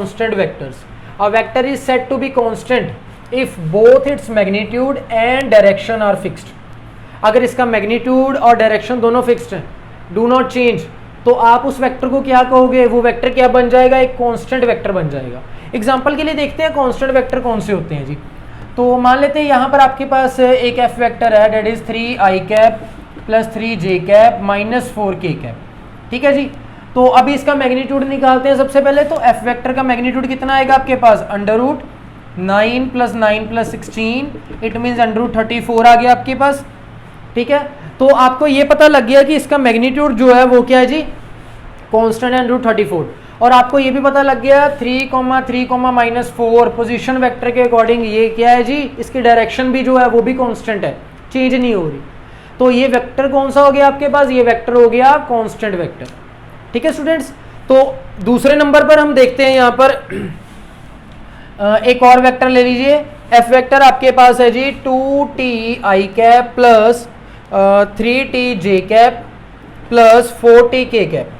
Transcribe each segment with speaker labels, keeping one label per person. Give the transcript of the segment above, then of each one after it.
Speaker 1: constant vectors. A vector is said to be constant if both its magnitude and direction are fixed. अगर इसका magnitude और direction दोनों fixed हैं, do not change, तो आप उस वेक्टर को क्या कहोगे, वो वेक्टर क्या बन जाएगा, एक कांस्टेंट वेक्टर बन जाएगा। एग्जांपल के लिए देखते हैं कांस्टेंट वेक्टर कौन से होते हैं जी। तो मान लेते हैं यहाँ पर आपके पास एक एफ वेक्टर है, that is 3i cap plus 3j cap minus 4k cap, ठीक है जी। तो अभी इसका मैग्नीट्यूड निकालते हैं सबसे पहले। तो एफ वेक्टर का मैग्नीट्यूड कितना आएगा आपके पास, under root 9 plus 9 plus 16, it means under root 34 आ गया आपके पास, ठीक है। तो आपको ये पता लग गया कि इसका मैग्नीट्यूड जो है वो क्या है जी, कांस्टेंट है अंडर रूट 34। और आपको ये भी पता लग गया 3,3,-4 पोजीशन वेक्टर के अकॉर्डिंग ये क्या है जी, इसकी डायरेक्शन भी जो है वो भी कांस्टेंट है, चेंज नहीं हो रही। तो ये वेक्टर कौन सा हो गया आपके पास, ये वेक्टर हो गया कांस्टेंट वेक्टर, ठीक है स्टूडेंट्स। तो दूसरे नंबर पर हम देखते हैं यहाँ पर एक और वेक्टर ले लीजिए। एफ वेक्टर आपके पास है जी 2ti cap plus 3tj cap plus 4tk cap.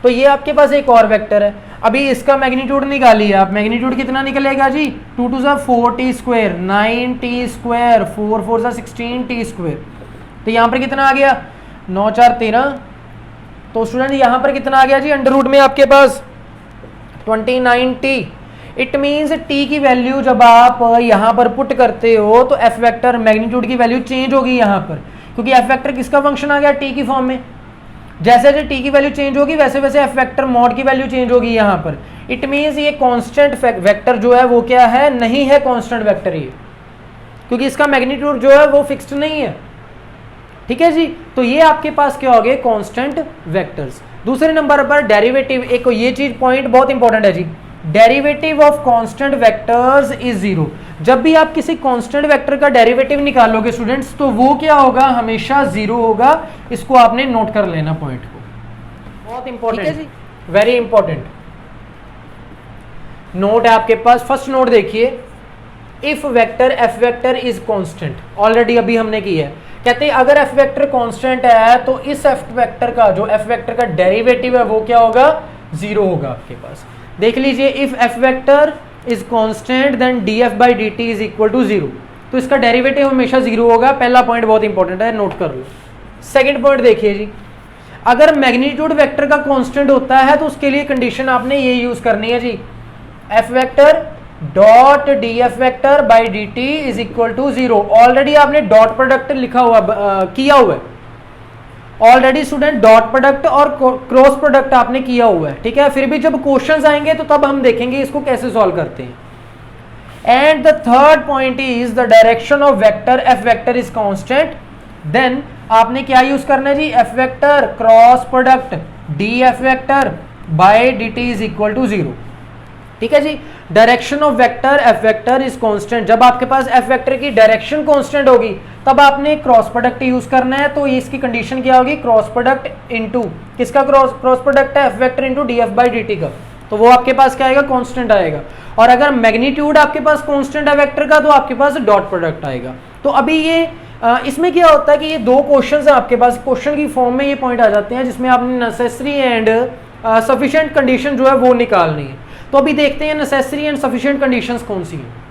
Speaker 1: तो ये आपके पास एक और वेक्टर है। अभी इसका मैग्नीट्यूड निकालिए आप, मैग्नीट्यूड कितना निकलेगा जी, 2 2 4t square, 9t square, 4 4 16t square. तो यहाँ पर कितना आ गया, 9 4 13। तो स्टूडेंट यहाँ पर कितना आ गया जी, अंडर रूट में आपके पास 29t। इट मीन्स t की वैल्यू जब आप यहाँ पर पुट करते हो तो एफ वेक्टर मैग्नीट्यूड की वैल्यू चेंज होगी यहाँ पर, क्योंकि एफ वेक्टर किसका फंक्शन आ गया, t की फॉर्म में। जैसे जैसे t की वैल्यू चेंज होगी वैसे वैसे एफ वेक्टर मॉड की वैल्यू चेंज होगी यहाँ पर। इट मीन्स ये कांस्टेंट वेक्टर जो है वो क्या है, नहीं है कांस्टेंट वेक्टर ये, क्योंकि इसका मैग्नीट्यूड जो है वो फिक्स्ड नहीं है, ठीक है जी। तो ये आपके पास क्या हो गए, कांस्टेंट वेक्टर्स। दूसरे नंबर पर डेरिवेटिव, एक ये चीज पॉइंट बहुत इंपॉर्टेंट है जी, derivative of constant vectors is zero. जब भी आप किसी कांस्टेंट वेक्टर का डेरिवेटिव निकालोगे स्टूडेंट्स, तो वो क्या होगा, हमेशा जीरो होगा। इसको आपने नोट कर लेना पॉइंट को, बहुत इंपॉर्टेंट है जी, वेरी इंपॉर्टेंट नोट है आपके पास। फर्स्ट नोट देखिए, if vector F vector is constant, already अभी हमने की है। कहते हैं अगर एफ वेक्टर कांस्टेंट है तो इस एफ वेक्टर का, जो एफ वेक्टर का डेरिवेटिव है वो क्या होगा, जीरो होगा आपके पास। देख लीजिए, if F vector is constant then D F by D T is equal to zero, तो इसका डेरिवेटिव हमेशा जीरो होगा। पहला पॉइंट बहुत इंपॉर्टेंट है, नोट कर लो। सेकंड पॉइंट देखिए जी, अगर मैग्नीट्यूड वेक्टर का कांस्टेंट होता है तो उसके लिए कंडीशन आपने ये यूज करनी है जी, F vector dot D F vector by D T is equal to zero. Already आपने डॉट प्रोडक्ट लिखा हुआ किया हुआ है, ऑलरेडी स्टूडेंट डॉट प्रोडक्ट और क्रॉस प्रोडक्ट आपने किया हुआ है, ठीक है। फिर भी जब क्वेश्चंस आएंगे तो तब हम देखेंगे इसको कैसे सॉल्व करते हैं। And the third point is the direction of vector F vector is constant, then आपने क्या यूज करना है जी, F vector cross product D F vector by D T is equal to zero, ठीक है जी। Direction of vector F vector is constant, जब आपके पास एफ वेक्टर की डायरेक्शन कांस्टेंट होगी तब आपने क्रॉस प्रोडक्ट यूज करना है। तो इसकी कंडीशन क्या होगी, क्रॉस प्रोडक्ट इनटू किसका, क्रॉस प्रोडक्ट है F vector into D F by D T का, तो वो आपके पास क्या आएगा, कांस्टेंट आएगा। और अगर मैग्नीट्यूड आपके पास कांस्टेंट है वेक्टर का तो आपके पास डॉट प्रोडक्ट आएगा। तो अभी ये इसमें क्या होता है कि ये दो क्वेश्चन है आपके पास, क्वेश्चन की फॉर्म में ये पॉइंट आ जाते हैं जिसमें आपने नेसेसरी एंड सफिशिएंट कंडीशन जो है वो निकालनी है। तो अभी देखते हैं नेसेसरी एंड सफिशिएंट कंडीशंस कौन सी हैं।